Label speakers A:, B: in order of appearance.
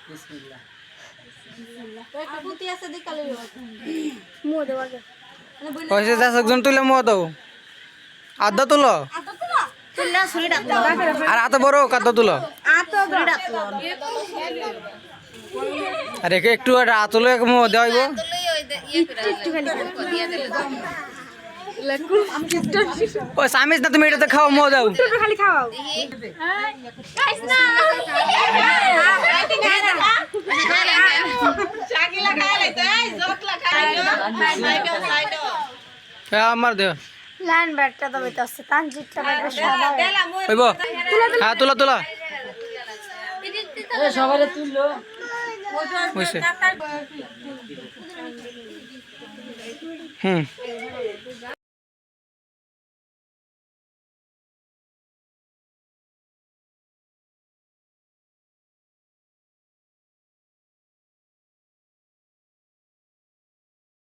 A: বিসমিল্লাহ
B: পুতি আছে দিকালে
C: মো দেওয়া গে
D: কইছে যা একজন তুলে মো দাও আদা তুলো
C: তুলনা ছুরি ডাকলো
D: আর আত বড় কাদ তুলো
C: আতো ছুরি ডাকলো
D: আরে একটু আর তুলে মো দেওয়াইব
C: একটু খালি দিয়া দিলে
D: ও সামিস না তুমি এটা খাও মো দাও
C: একটু খালি খাওয়াও গাইস না শাকিলা খায় লাইতে জোকলা খায়
D: হ্যাঁ আমার দে
C: লাইন ব্যাটটা দবে তো আছে তানজিতটা ব্যাট সাদা
D: হইব হ্যাঁ তুলা তুলা
A: এ সবারে তুললো
D: হইছে হুম